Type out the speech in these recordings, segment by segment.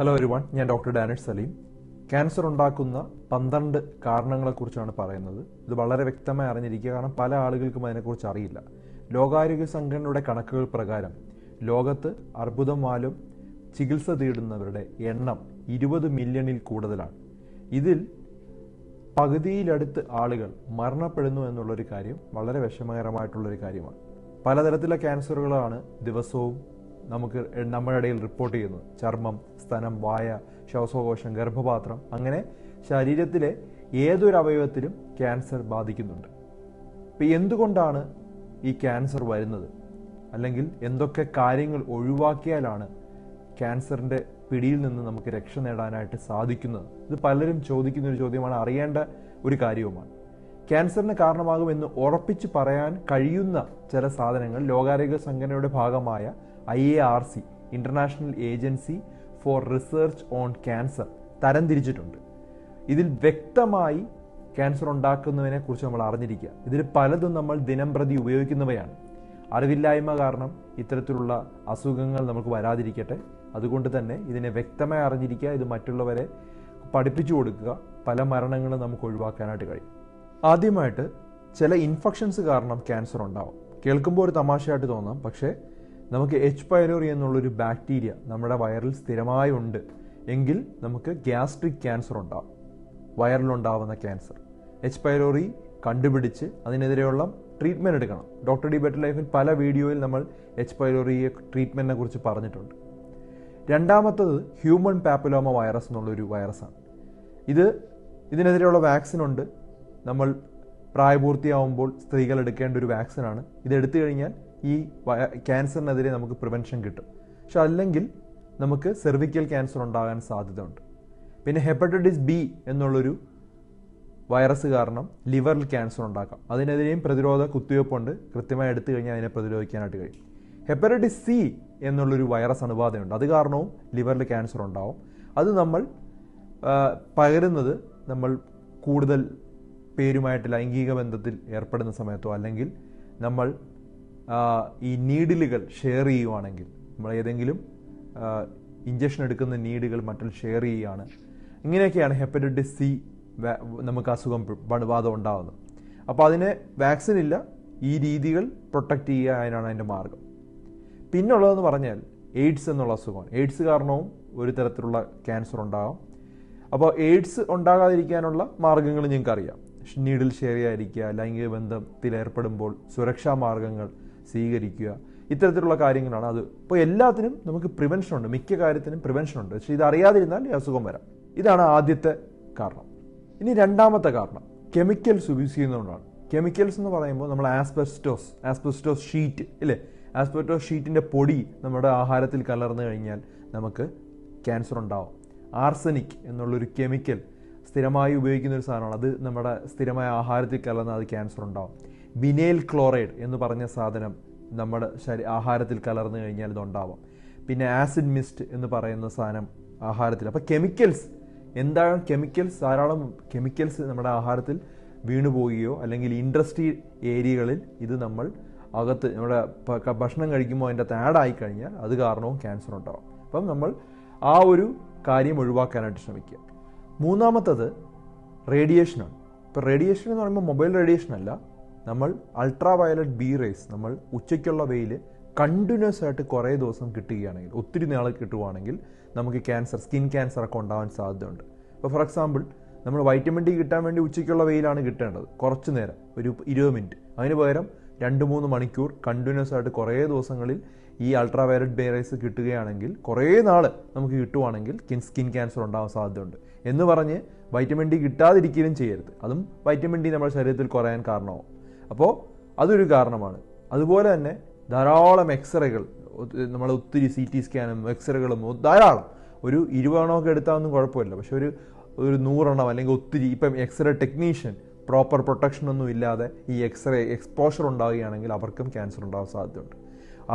Hello everyone, ഞാൻ doctor Danish Saleem. Cancer ഉണ്ടാക്കുന്ന 12 കാരണങ്ങളെക്കുറിച്ചാണ് പറയുന്നത്. ഇത് വളരെ വ്യക്തമായി അറിഞ്ഞിരിക്കുക, കാരണം പല ആളുകൾക്കും അതിനെക്കുറിച്ച് അറിയില്ല. ലോകാരോഗ്യ സംഘടനയുടെ കണക്കുകൾ പ്രകാരം ലോകത്ത് അർബുദം മൂലം ചികിത്സ തേടുന്നവരുടെ എണ്ണം 20 മില്യണിൽ കൂടുതലാണ്. ഇതിൽ പകുതിയിലടുത്ത് ആളുകൾ മരണപ്പെടുന്നു എന്നുള്ളൊരു കാര്യം വളരെ വിഷമകരമായിട്ടുള്ളൊരു കാര്യമാണ്. പലതരത്തിലുള്ള ക്യാൻസറുകളാണ് ദിവസവും നമ്മുടെ ഇടയിൽ റിപ്പോർട്ട് ചെയ്യുന്നത്. ചർമ്മം, സ്തനം, വായ, ശ്വാസകോശം, ഗർഭപാത്രം, അങ്ങനെ ശരീരത്തിലെ ഏതൊരു അവയവത്തിലും ക്യാൻസർ ബാധിക്കുന്നുണ്ട്. ഇപ്പം എന്തുകൊണ്ടാണ് ഈ ക്യാൻസർ വരുന്നത്, അല്ലെങ്കിൽ എന്തൊക്കെ കാര്യങ്ങൾ ഒഴിവാക്കിയാലാണ് ക്യാൻസറിൻ്റെ പിടിയിൽ നിന്ന് നമുക്ക് രക്ഷ നേടാനായിട്ട് സാധിക്കുന്നത്? ഇത് പലരും ചോദിക്കുന്ന ഒരു ചോദ്യമാണ്, അറിയേണ്ട ഒരു കാര്യവുമാണ്. ക്യാൻസറിന് കാരണമാകുമെന്ന് ഉറപ്പിച്ച് പറയാൻ കഴിയുന്ന ചില സാധനങ്ങൾ ലോകാരോഗ്യ സംഘടനയുടെ ഭാഗമായ IARC, international agency for research on cancer, തരംതിരിച്ചിട്ടുണ്ട്. ഇതിൽ വ്യക്തമായി ക്യാൻസർ ഉണ്ടാക്കുന്നതിനെ കുറിച്ച് നമ്മൾ അറിഞ്ഞിരിക്കുക. ഇതിൽ പലതും നമ്മൾ ദിനം പ്രതി ഉപയോഗിക്കുന്നവയാണ്. അറിവില്ലായ്മ കാരണം ഇത്തരത്തിലുള്ള അസുഖങ്ങൾ നമുക്ക് വരാതിരിക്കട്ടെ. അതുകൊണ്ട് തന്നെ ഇതിനെ വ്യക്തമായി അറിഞ്ഞിരിക്കുക, ഇത് മറ്റുള്ളവരെ പഠിപ്പിച്ചു കൊടുക്കുക. പല മരണങ്ങളും നമുക്ക് ഒഴിവാക്കാനായിട്ട് കഴിയും. ആദ്യമായിട്ട്, ചില ഇൻഫെക്ഷൻസ് കാരണം ക്യാൻസർ ഉണ്ടാവും. കേൾക്കുമ്പോൾ ഒരു തമാശയായിട്ട് തോന്നാം, പക്ഷേ നമുക്ക് എച്ച് പൈലോറി എന്നുള്ളൊരു ബാക്ടീരിയ നമ്മുടെ വയറിൽ സ്ഥിരമായി ഉണ്ട് എങ്കിൽ നമുക്ക് ഗ്യാസ്ട്രിക് ക്യാൻസർ ഉണ്ടാവും. വയറിലുണ്ടാവുന്ന ക്യാൻസർ എച്ച് പൈലോറി കണ്ടുപിടിച്ച് അതിനെതിരെയുള്ള ട്രീറ്റ്മെൻറ്റ് എടുക്കണം. ഡോക്ടർ ഡി ബെറ്റർ ലൈഫിൽ പല വീഡിയോയിൽ നമ്മൾ എച്ച് പൈലോറി ട്രീറ്റ്മെൻറ്റിനെ കുറിച്ച് പറഞ്ഞിട്ടുണ്ട്. രണ്ടാമത്തത് ഹ്യൂമൻ പാപ്പിലോമ വൈറസ് എന്നുള്ളൊരു വൈറസാണ്. ഇതിനെതിരെയുള്ള വാക്സിൻ ഉണ്ട്. നമ്മൾ പ്രായപൂർത്തിയാവുമ്പോൾ സ്ത്രീകൾ എടുക്കേണ്ട ഒരു വാക്സിനാണ്. ഇതെടുത്തു കഴിഞ്ഞാൽ ഈ ക്യാൻസറിനെതിരെ നമുക്ക് പ്രിവെൻഷൻ കിട്ടും. പക്ഷെ അല്ലെങ്കിൽ നമുക്ക് സെർവിക്കൽ ക്യാൻസർ ഉണ്ടാകാൻ സാധ്യതയുണ്ട്. പിന്നെ ഹെപ്പറ്റൈറ്റിസ് ബി എന്നുള്ളൊരു വൈറസ് കാരണം ലിവറിൽ ക്യാൻസർ ഉണ്ടാക്കാം. അതിനെതിരെയും പ്രതിരോധ കുത്തിവയ്പ്പുണ്ട്. കൃത്യമായി എടുത്തു കഴിഞ്ഞാൽ അതിനെ പ്രതിരോധിക്കാനായിട്ട് കഴിയും. ഹെപ്പറ്റൈറ്റിസ് സി എന്നുള്ളൊരു വൈറസ് അണുബാധയുണ്ട്. അത് കാരണവും ലിവറിൽ ക്യാൻസർ ഉണ്ടാവും. അത് നമ്മൾ പകരുന്നത് നമ്മൾ കൂടുതൽ പേരുമായിട്ട് ലൈംഗിക ബന്ധത്തിൽ ഏർപ്പെടുന്ന സമയത്തോ, അല്ലെങ്കിൽ നമ്മൾ ഈ നീഡിലുകൾ ഷെയർ ചെയ്യുവാണെങ്കിൽ, നമ്മൾ ഏതെങ്കിലും ഇഞ്ചക്ഷൻ എടുക്കുന്ന നീഡുകൾ മറ്റുള്ള ഷെയർ ചെയ്യുകയാണ്, ഇങ്ങനെയൊക്കെയാണ് ഹെപ്പറ്റൈറ്റിസ് സി നമുക്ക് അസുഖം അണുബാധ ഉണ്ടാകുന്നത്. അപ്പോൾ അതിന് വാക്സിൻ ഇല്ല. ഈ രീതികൾ പ്രൊട്ടക്റ്റ് ചെയ്യുക, അതിനാണ് അതിൻ്റെ മാർഗം. പിന്നുള്ളതെന്ന് പറഞ്ഞാൽ എയ്ഡ്സ് എന്നുള്ള അസുഖമാണ്. എയ്ഡ്സ് കാരണവും ഒരു തരത്തിലുള്ള ക്യാൻസർ ഉണ്ടാകാം. അപ്പോൾ എയ്ഡ്സ് ഉണ്ടാകാതിരിക്കാനുള്ള മാർഗങ്ങൾ നിങ്ങൾക്കറിയാം. നീഡിൽ ഷെയർ ചെയ്യാതിരിക്കുക, ലൈംഗിക ബന്ധത്തിൽ ഏർപ്പെടുമ്പോൾ സുരക്ഷാ മാർഗങ്ങൾ സ്വീകരിക്കുക, ഇത്തരത്തിലുള്ള കാര്യങ്ങളാണ് അത്. ഇപ്പോൾ എല്ലാത്തിനും നമുക്ക് പ്രിവെൻഷൻ ഉണ്ട്, മിക്ക കാര്യത്തിനും പ്രിവെൻഷൻ ഉണ്ട്. പക്ഷേ ഇത് അറിയാതിരുന്നാൽ ഈ അസുഖം വരാം. ഇതാണ് ആദ്യത്തെ കാരണം. ഇനി രണ്ടാമത്തെ കാരണം കെമിക്കൽസ് യൂസ് ചെയ്യുന്നതുകൊണ്ടാണ്. കെമിക്കൽസ് എന്ന് പറയുമ്പോൾ നമ്മൾ ആസ്ബസ്റ്റോസ് ഷീറ്റ് ഇല്ലേ, ആസ്ബസ്റ്റോസ് ഷീറ്റിൻ്റെ പൊടി നമ്മുടെ ആഹാരത്തിൽ കലർന്നു കഴിഞ്ഞാൽ നമുക്ക് ക്യാൻസർ ഉണ്ടാവും. ആർസനിക് എന്നുള്ളൊരു കെമിക്കൽ സ്ഥിരമായി ഉപയോഗിക്കുന്ന ഒരു സാധനമാണ്. അത് നമ്മുടെ സ്ഥിരമായ ആഹാരത്തിൽ കലർന്നാൽ അത് ക്യാൻസർ ഉണ്ടാവും. വിനൈൽ ക്ലോറൈഡ് എന്ന് പറഞ്ഞ സാധനം നമ്മുടെ ആഹാരത്തിൽ കലർന്നു കഴിഞ്ഞാൽ ഇതുണ്ടാവാം. പിന്നെ ആസിഡ് മിസ്റ്റ് എന്ന് പറയുന്ന സാധനം ആഹാരത്തിൽ. അപ്പോൾ കെമിക്കൽസ് എന്താണ്? ധാരാളം കെമിക്കൽസ് നമ്മുടെ ആഹാരത്തിൽ വീണു പോവുകയോ അല്ലെങ്കിൽ ഇൻഡസ്ട്രി ഏരിയകളിൽ ഇത് നമ്മൾ അകത്ത് നമ്മുടെ ഭക്ഷണം കഴിക്കുമ്പോൾ അതിൻ്റെ അകത്ത് ആഡായി കഴിഞ്ഞാൽ അത് കാരണവും ക്യാൻസർ ഉണ്ടാവും. അപ്പം നമ്മൾ ആ ഒരു കാര്യം ഒഴിവാക്കാനായിട്ട് ശ്രമിക്കുക. മൂന്നാമത്തത് റേഡിയേഷനാണ്. ഇപ്പോൾ റേഡിയേഷൻ എന്ന് പറയുമ്പോൾ മൊബൈൽ റേഡിയേഷൻ അല്ല, നമ്മൾ അൾട്രാ വയലറ്റ് ബി റേസ്, നമ്മൾ ഉച്ചയ്ക്കുള്ള വെയിൽ കണ്ടിന്യൂസ് ആയിട്ട് കുറേ ദിവസം കിട്ടുകയാണെങ്കിൽ, ഒത്തിരി നാൾ കിട്ടുവാണെങ്കിൽ നമുക്ക് സ്കിൻ ക്യാൻസർ ഒക്കെ ഉണ്ടാകാൻ സാധ്യതയുണ്ട്. ഇപ്പോൾ ഫോർ എക്സാമ്പിൾ, നമ്മൾ വൈറ്റമിൻ ഡി കിട്ടാൻ വേണ്ടി ഉച്ചയ്ക്കുള്ള വെയിലാണ് കിട്ടേണ്ടത്, കുറച്ച് നേരം, ഒരു 20 മിനിറ്റ്. അതിന് പകരം 2-3 മണിക്കൂർ കണ്ടിന്യൂസ് ആയിട്ട് കുറേ ദിവസങ്ങളിൽ ഈ അൾട്രാ വയലറ്റ് ബി റേസ് കിട്ടുകയാണെങ്കിൽ, കുറേ നാൾ നമുക്ക് കിട്ടുവാണെങ്കിൽ സ്കിൻ ക്യാൻസർ ഉണ്ടാകാൻ സാധ്യതയുണ്ട്. എന്ന് പറഞ്ഞ് വൈറ്റമിൻ ഡി കിട്ടാതിരിക്കുകയും ചെയ്യരുത്. അതും വൈറ്റമിൻ ഡി നമ്മുടെ ശരീരത്തിൽ കുറയാൻ കാരണമാവും. അപ്പോൾ അതൊരു കാരണമാണ്. അതുപോലെ തന്നെ ധാരാളം എക്സ്റേകൾ, നമ്മൾ ഒത്തിരി CT സ്കാനും എക്സ്റേകളും ധാരാളം, ഒരു 20 എണ്ണമൊക്കെ എടുത്താലൊന്നും കുഴപ്പമില്ല. പക്ഷെ ഒരു 100 എണ്ണം അല്ലെങ്കിൽ ഒത്തിരി, ഇപ്പം എക്സ്റേ ടെക്നീഷ്യൻ പ്രോപ്പർ പ്രൊട്ടക്ഷൻ ഒന്നും ഇല്ലാതെ ഈ എക്സ്റേ എക്സ്പോഷർ ഉണ്ടാവുകയാണെങ്കിൽ അവർക്കും ക്യാൻസർ ഉണ്ടാകാൻ സാധ്യതയുണ്ട്.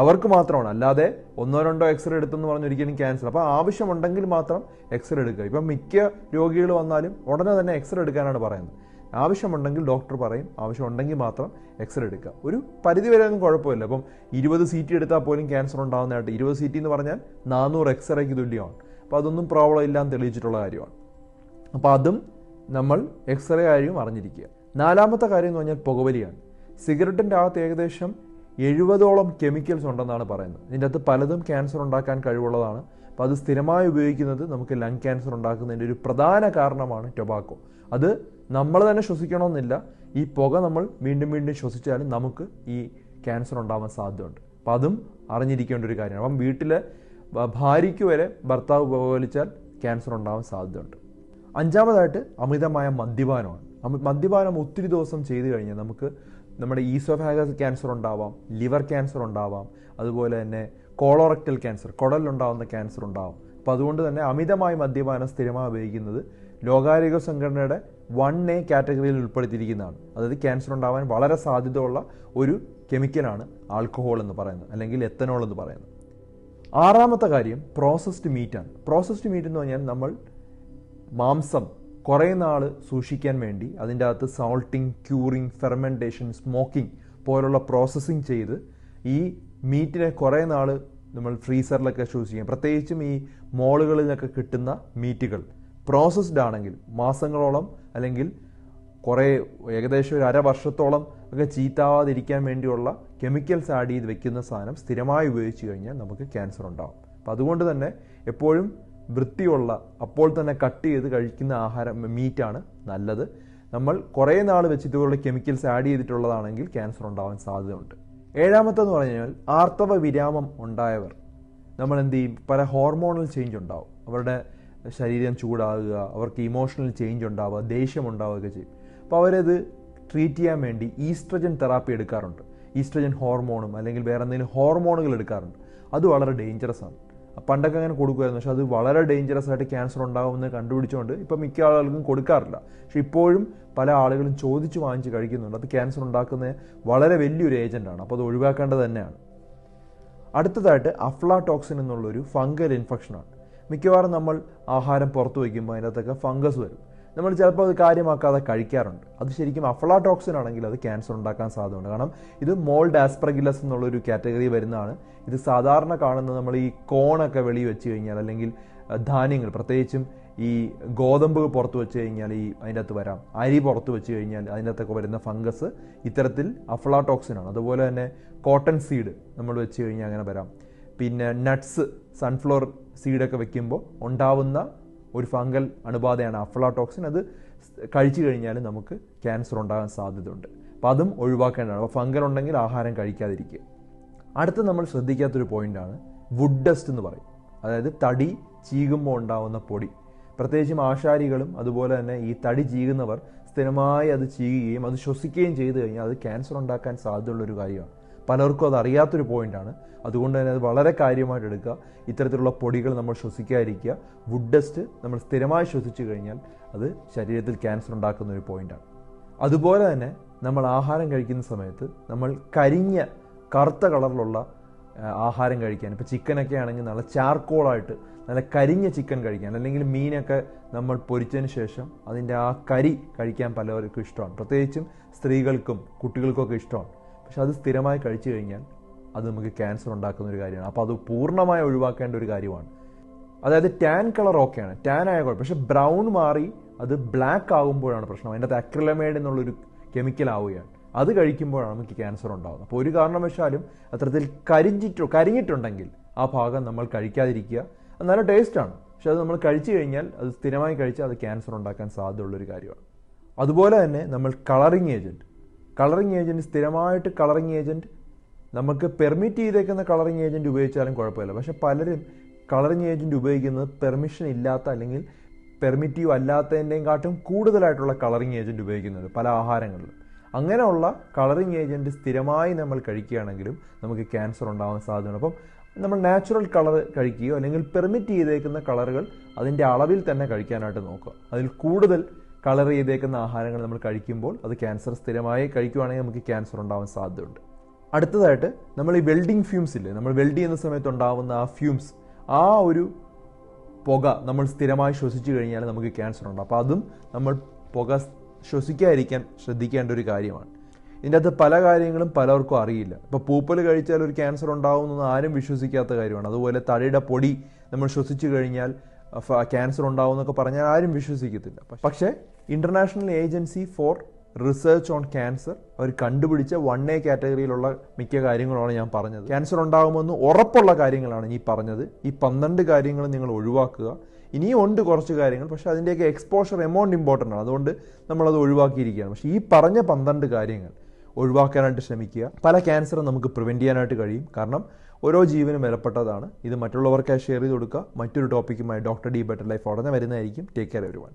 അവർക്ക് മാത്രമാണ്, അല്ലാതെ 1-2 എക്സ്റേ എടുത്തെന്ന് പറഞ്ഞൊരിക്കലും ക്യാൻസർ. അപ്പോൾ ആവശ്യമുണ്ടെങ്കിൽ മാത്രം എക്സ്റേ എടുക്കുക. ഇപ്പം മിക്ക രോഗികൾ വന്നാലും ഉടനെ തന്നെ എക്സ്റേ എടുക്കാനാണ് പറയുന്നത്. ആവശ്യമുണ്ടെങ്കിൽ ഡോക്ടർ പറയും, ആവശ്യമുണ്ടെങ്കിൽ മാത്രം എക്സ്റേ എടുക്കുക. ഒരു പരിധി വരെ ഒന്നും കുഴപ്പമില്ല. അപ്പം 20 CT എടുത്താൽ പോലും ക്യാൻസർ ഉണ്ടാകുന്നതായിട്ട്, 20 CT എന്ന് പറഞ്ഞാൽ 400 എക്സ്റേക്ക് തുല്യമാണ്. അപ്പോൾ അതൊന്നും പ്രോബ്ലം ഇല്ലാന്ന് തെളിയിച്ചിട്ടുള്ള കാര്യമാണ്. അപ്പോൾ അതും നമ്മൾ എക്സ്റേ കാര്യം അറിഞ്ഞിരിക്കുക. നാലാമത്തെ കാര്യം എന്ന് പറഞ്ഞാൽ പുകവലിയാണ്. സിഗരറ്റിൻ്റെ അകത്ത് ഏകദേശം 70ഓളം കെമിക്കൽസ് ഉണ്ടെന്നാണ് പറയുന്നത്. ഇതിൻ്റെ അകത്ത് പലതും ക്യാൻസർ ഉണ്ടാക്കാൻ കഴിവുള്ളതാണ്. അപ്പോൾ അത് സ്ഥിരമായി ഉപയോഗിക്കുന്നത് നമുക്ക് ലങ് ക്യാൻസർ ഉണ്ടാക്കുന്നതിൻ്റെ ഒരു പ്രധാന കാരണമാണ് ടൊബാക്കോ. അത് നമ്മൾ തന്നെ ശ്വസിക്കണമെന്നില്ല. ഈ പുക നമ്മൾ വീണ്ടും വീണ്ടും ശ്വസിച്ചാലും നമുക്ക് ഈ ക്യാൻസർ ഉണ്ടാവാൻ സാധ്യതയുണ്ട്. അപ്പം അതും അറിഞ്ഞിരിക്കേണ്ട ഒരു കാര്യമാണ്. അപ്പം വീട്ടിലെ ഭാര്യയ്ക്ക് വരെ ഭർത്താവ് പുകവലിച്ചാൽ ക്യാൻസർ ഉണ്ടാവാൻ സാധ്യതയുണ്ട്. അഞ്ചാമതായിട്ട് അമിതമായ മദ്യപാനമാണ്. മദ്യപാനം ഒത്തിരി ദിവസം ചെയ്തു കഴിഞ്ഞാൽ നമുക്ക് നമ്മുടെ ഈസോഫാഗസ് ക്യാൻസർ ഉണ്ടാവാം, ലിവർ ക്യാൻസർ ഉണ്ടാവാം, അതുപോലെ തന്നെ കോളോറക്ടൽ ക്യാൻസർ, കുടലിലുണ്ടാകുന്ന ക്യാൻസർ ഉണ്ടാവാം. അപ്പോൾ അതുകൊണ്ട് തന്നെ അമിതമായ മദ്യപാനം സ്ഥിരമായി ഉപയോഗിക്കുന്നത് ലോകാരോഗ്യ സംഘടനയുടെ 1A കാറ്റഗറിയിൽ ഉൾപ്പെടുത്തിയിരിക്കുന്നതാണ്. അതായത് ക്യാൻസർ ഉണ്ടാവാൻ വളരെ സാധ്യതയുള്ള ഒരു കെമിക്കലാണ് ആൽക്കഹോൾ എന്ന് പറയുന്നത്, അല്ലെങ്കിൽ എത്തനോൾ എന്ന് പറയുന്നത്. ആറാമത്തെ കാര്യം പ്രോസസ്ഡ് മീറ്റാണ്. പ്രോസസ്ഡ് മീറ്റ് എന്ന് പറഞ്ഞാൽ നമ്മൾ മാംസം കുറേ നാൾ സൂക്ഷിക്കാൻ വേണ്ടി അതിൻ്റെ അകത്ത് സോൾട്ടിങ്, ക്യൂറിങ്, ഫെർമെൻറ്റേഷൻ, സ്മോക്കിംഗ് പോലുള്ള പ്രോസസ്സിങ് ചെയ്ത് ഈ മീറ്റിനെ കുറേ നാൾ നമ്മൾ ഫ്രീസറിലൊക്കെ സൂക്ഷിക്കാം. പ്രത്യേകിച്ചും ഈ മോളുകളിൽ നിന്നൊക്കെ കിട്ടുന്ന മീറ്റുകൾ പ്രോസസ്ഡ് ആണെങ്കിൽ മാസങ്ങളോളം അല്ലെങ്കിൽ കുറേ ഏകദേശം ഒരു 1/2 വർഷത്തോളം ഒക്കെ ചീത്താവാതിരിക്കാൻ വേണ്ടിയുള്ള കെമിക്കൽസ് ആഡ് ചെയ്ത് വെക്കുന്ന സാധനം സ്ഥിരമായി ഉപയോഗിച്ച് കഴിഞ്ഞാൽ നമുക്ക് ക്യാൻസർ ഉണ്ടാകും. അപ്പം അതുകൊണ്ട് തന്നെ എപ്പോഴും വൃത്തിയുള്ള അപ്പോൾ തന്നെ കട്ട് ചെയ്ത് കഴിക്കുന്ന ആഹാരം മീറ്റാണ് നല്ലത്. നമ്മൾ കുറേ നാൾ വെച്ച് ഇതുപോലുള്ള കെമിക്കൽസ് ആഡ് ചെയ്തിട്ടുള്ളതാണെങ്കിൽ ക്യാൻസർ ഉണ്ടാവാൻ സാധ്യതയുണ്ട്. ഏഴാമത്തെന്ന് പറഞ്ഞു കഴിഞ്ഞാൽ ആർത്തവ വിരാമം ഉണ്ടായവർ നമ്മൾ എന്ത് ചെയ്യും, പല ഹോർമോണൽ ചേഞ്ച് ഉണ്ടാവും. അവരുടെ ശരീരം ചൂടാകുക, അവർക്ക് ഇമോഷണൽ ചേഞ്ച് ഉണ്ടാവുക, ദേഷ്യം ഉണ്ടാവുകയൊക്കെ ചെയ്യും. അപ്പോൾ അവരത് ട്രീറ്റ് ചെയ്യാൻ വേണ്ടി ഈസ്ട്രജൻ തെറാപ്പി എടുക്കാറുണ്ട്. ഈസ്ട്രജൻ ഹോർമോണും അല്ലെങ്കിൽ വേറെ എന്തെങ്കിലും ഹോർമോണുകൾ എടുക്കാറുണ്ട്. അത് വളരെ ഡേഞ്ചറസ് ആണ്. പണ്ടൊക്കെ അങ്ങനെ കൊടുക്കുമായിരുന്നു, പക്ഷെ അത് വളരെ ഡേഞ്ചറസ് ആയിട്ട് ക്യാൻസർ ഉണ്ടാകുമെന്ന് കണ്ടുപിടിച്ചുകൊണ്ട് ഇപ്പം മിക്ക ആളുകൾക്കും കൊടുക്കാറില്ല. പക്ഷെ ഇപ്പോഴും പല ആളുകളും ചോദിച്ച് വാങ്ങിച്ച് കഴിക്കുന്നുണ്ട്. അത് ക്യാൻസർ ഉണ്ടാക്കുന്ന വളരെ വലിയൊരു ഏജന്റാണ്. അപ്പോൾ അത് ഒഴിവാക്കേണ്ടത് തന്നെയാണ്. അടുത്തതായിട്ട് അഫ്ലാടോക്സിൻ എന്നുള്ളൊരു ഫംഗൽ ഇൻഫെക്ഷനാണ്. മിക്കവാറും നമ്മൾ ആഹാരം പുറത്തു വയ്ക്കുമ്പോൾ അതിനകത്തൊക്കെ ഫംഗസ് വരും. നമ്മൾ ചിലപ്പോൾ അത് കാര്യമാക്കാതെ കഴിക്കാറുണ്ട്. അത് ശരിക്കും അഫ്ലാടോക്സിൻ ആണെങ്കിൽ അത് ക്യാൻസർ ഉണ്ടാക്കാൻ സാധ്യതയുണ്ട്. കാരണം ഇത് മോൾഡ് ആസ്പെർഗില്ലസ് എന്നുള്ളൊരു കാറ്റഗറി വരുന്നതാണ്. ഇത് സാധാരണ കാണുന്നത് നമ്മൾ ഈ കോണൊക്കെ വെളി വെച്ച് കഴിഞ്ഞാൽ അല്ലെങ്കിൽ ധാന്യങ്ങൾ, പ്രത്യേകിച്ചും ഈ ഗോതമ്പ് പുറത്ത് വെച്ച് കഴിഞ്ഞാൽ അതിൻ്റെ അകത്ത് വരാം. അരി പുറത്ത് വെച്ച് കഴിഞ്ഞാൽ അതിൻ്റെ അകത്തൊക്കെ വരുന്ന ഫംഗസ് ഇത്തരത്തിൽ അഫ്ലാടോക്സിനാണ്. അതുപോലെ തന്നെ കോട്ടൺ സീഡ് നമ്മൾ വെച്ച് കഴിഞ്ഞാൽ അങ്ങനെ വരാം. പിന്നെ നട്ട്സ്, സൺഫ്ലവർ സീഡൊക്കെ വെക്കുമ്പോൾ ഉണ്ടാവുന്ന ഒരു ഫംഗൽ അണുബാധയാണ് അഫ്ലാടോക്സിൻ. അത് കഴിച്ചു കഴിഞ്ഞാൽ നമുക്ക് ക്യാൻസർ ഉണ്ടാകാൻ സാധ്യതയുണ്ട്. അപ്പോൾ അതും ഒഴിവാക്കേണ്ടതാണ്. അപ്പോൾ ഫംഗൽ ഉണ്ടെങ്കിൽ ആഹാരം കഴിക്കാതിരിക്കുക. അടുത്ത് നമ്മൾ ശ്രദ്ധിക്കാത്തൊരു പോയിന്റാണ് വുഡ് ഡസ്റ്റ് എന്ന് പറയും. അതായത് തടി ചീകുമ്പോൾ ഉണ്ടാവുന്ന പൊടി. പ്രത്യേകിച്ചും ആശാരികളും അതുപോലെ തന്നെ ഈ തടി ചീകുന്നവർ സ്ഥിരമായി അത് ചീകുകയും അത് ശ്വസിക്കുകയും ചെയ്തു കഴിഞ്ഞാൽ അത് ക്യാൻസർ ഉണ്ടാക്കാൻ സാധ്യതയുള്ളൊരു കാര്യമാണ്. പലർക്കും അത് അറിയാത്തൊരു പോയിന്റാണ്. അതുകൊണ്ട് തന്നെ അത് വളരെ കാര്യമായിട്ട് എടുക്കുക. ഇത്തരത്തിലുള്ള പൊടികൾ നമ്മൾ ശ്വസിക്കാതിരിക്കുക. വുഡ് ഡസ്റ്റ് നമ്മൾ സ്ഥിരമായി ശ്വസിച്ചു കഴിഞ്ഞാൽ അത് ശരീരത്തിൽ ക്യാൻസർ ഉണ്ടാക്കുന്ന ഒരു പോയിന്റാണ്. അതുപോലെ തന്നെ നമ്മൾ ആഹാരം കഴിക്കുന്ന സമയത്ത് നമ്മൾ കരിഞ്ഞ കറുത്ത കളറിലുള്ള ആഹാരം കഴിക്കാൻ, ഇപ്പോൾ ചിക്കനൊക്കെ ആണെങ്കിൽ നല്ല ചാർക്കോളായിട്ട് നല്ല കരിഞ്ഞ ചിക്കൻ കഴിക്കാൻ, അല്ലെങ്കിൽ മീനൊക്കെ നമ്മൾ പൊരിച്ചതിന് ശേഷം അതിൻ്റെ ആ കരി കഴിക്കാൻ പലവർക്കും ഇഷ്ടമാണ്. പ്രത്യേകിച്ചും സ്ത്രീകൾക്കും കുട്ടികൾക്കൊക്കെ ഇഷ്ടമാണ്. പക്ഷെ അത് സ്ഥിരമായി കഴിച്ചു കഴിഞ്ഞാൽ അത് നമുക്ക് ക്യാൻസർ ഉണ്ടാക്കുന്ന ഒരു കാര്യമാണ്. അപ്പോൾ അത് പൂർണ്ണമായി ഒഴിവാക്കേണ്ട ഒരു കാര്യമാണ്. അതായത് ടാൻ കളർ ഓക്കെയാണ്, ടാൻ ആയ കുഴപ്പം. പക്ഷെ ബ്രൗൺ മാറി അത് ബ്ലാക്ക് ആകുമ്പോഴാണ് പ്രശ്നം. അതിൻ്റെ അകത്ത് അക്രിലമൈഡ് എന്നുള്ളൊരു കെമിക്കൽ ആവുകയാണ്. അത് കഴിക്കുമ്പോഴാണ് നമുക്ക് ക്യാൻസർ ഉണ്ടാകുന്നത്. അപ്പോൾ ഒരു കാരണവശാലും അത്തരത്തിൽ കരിഞ്ഞിട്ടുണ്ടെങ്കിൽ ആ ഭാഗം നമ്മൾ കഴിക്കാതിരിക്കുക. അത് നല്ല ടേസ്റ്റാണ്, പക്ഷെ അത് നമ്മൾ കഴിച്ചു കഴിഞ്ഞാൽ അത് സ്ഥിരമായി കഴിച്ചാൽ അത് ക്യാൻസർ ഉണ്ടാക്കാൻ സാധ്യതയുള്ളൊരു കാര്യമാണ്. അതുപോലെ തന്നെ നമ്മൾ കളറിങ് ഏജൻറ്റ് സ്ഥിരമായിട്ട് കളറിങ് ഏജൻറ്റ് നമുക്ക് പെർമിറ്റ് ചെയ്തേക്കുന്ന കളറിങ് ഏജൻറ്റ് ഉപയോഗിച്ചാലും കുഴപ്പമില്ല. പക്ഷെ പലരും കളറിങ് ഏജൻറ്റ് ഉപയോഗിക്കുന്നത് പെർമിഷൻ ഇല്ലാത്ത അല്ലെങ്കിൽ പെർമിറ്റീവ് അല്ലാത്തതിൻ്റെയും കാട്ടും കൂടുതലായിട്ടുള്ള കളറിങ് ഏജൻറ്റ് ഉപയോഗിക്കുന്നുണ്ട് പല ആഹാരങ്ങളിലും. അങ്ങനെയുള്ള കളറിങ് ഏജൻറ്റ് സ്ഥിരമായി നമ്മൾ കഴിക്കുകയാണെങ്കിലും നമുക്ക് ക്യാൻസർ ഉണ്ടാകാൻ സാധ്യതയുണ്ട്. അപ്പം നമ്മൾ നാച്ചുറൽ കളർ കഴിക്കുകയോ അല്ലെങ്കിൽ പെർമിറ്റ് ചെയ്തേക്കുന്ന കളറുകൾ അതിൻ്റെ അളവിൽ തന്നെ കഴിക്കാനായിട്ട് നോക്കുക. അതിൽ കൂടുതൽ കളർ ചെയ്തേക്കുന്ന ആഹാരങ്ങൾ നമ്മൾ കഴിക്കുമ്പോൾ അത് ക്യാൻസർ സ്ഥിരമായി കഴിക്കുകയാണെങ്കിൽ നമുക്ക് ക്യാൻസർ ഉണ്ടാവാൻ സാധ്യതയുണ്ട്. അടുത്തതായിട്ട് നമ്മൾ ഈ വെൽഡിങ് ഫ്യൂംസ് ഇല്ലേ, നമ്മൾ വെൽഡ് ചെയ്യുന്ന സമയത്ത് ഉണ്ടാകുന്ന ആ ഫ്യൂംസ്, ആ ഒരു പുക നമ്മൾ സ്ഥിരമായി ശ്വസിച്ചു കഴിഞ്ഞാൽ നമുക്ക് ക്യാൻസർ ഉണ്ടാകും. അപ്പോൾ അതും നമ്മൾ പുക ശ്വസിക്കാതിരിക്കാൻ ശ്രദ്ധിക്കേണ്ട ഒരു കാര്യമാണ്. ഇതിൻ്റെ അകത്ത് പല കാര്യങ്ങളും പലർക്കും അറിയില്ല. ഇപ്പോൾ പൂപ്പൽ കഴിച്ചാൽ ഒരു ക്യാൻസർ ഉണ്ടാകുമെന്ന് ആരും വിശ്വസിക്കാത്ത കാര്യമാണ്. അതുപോലെ തടിയുടെ പൊടി നമ്മൾ ശ്വസിച്ചു കഴിഞ്ഞാൽ ക്യാൻസർ ഉണ്ടാവും എന്നൊക്കെ പറഞ്ഞാൽ ആരും വിശ്വസിക്കത്തില്ല. പക്ഷേ international agency for research on cancer അവർ കണ്ടുപിടിച്ച 1A കാറ്റഗറിയിലുള്ള മിക്ക കാര്യങ്ങളാണ് ഞാൻ പറഞ്ഞത്. ക്യാൻസർ ഉണ്ടാകുമെന്ന് ഉറപ്പുള്ള കാര്യങ്ങളാണ് ഈ പറഞ്ഞത്. ഈ 12 കാര്യങ്ങൾ നിങ്ങൾ ഒഴിവാക്കുക. ഇനിയും ഉണ്ട് കുറച്ച് കാര്യങ്ങൾ, പക്ഷേ അതിൻ്റെയൊക്കെ എക്സ്പോഷർ എമൗണ്ട് ഇമ്പോർട്ടൻ്റ് ആണ്, അതുകൊണ്ട് നമ്മളത് ഒഴിവാക്കിയിരിക്കുകയാണ്. പക്ഷേ ഈ പറഞ്ഞ 12 കാര്യങ്ങൾ ഒഴിവാക്കാനായിട്ട് ശ്രമിക്കുക. പല ക്യാൻസറും നമുക്ക് പ്രിവെൻറ്റ് ചെയ്യാനായിട്ട് കഴിയും, കാരണം ഓരോ ജീവനും വിലപ്പെട്ടതാണ്. ഇത് മറ്റുള്ളവർക്കായി ഷെയർ ചെയ്ത് കൊടുക്കുക. മറ്റൊരു ടോപ്പിക്കുമായി ഡോക്ടർ ഡി ബെറ്റർ ലൈഫ് ഉടനെ വരുന്നതായിരിക്കും. Take care everyone.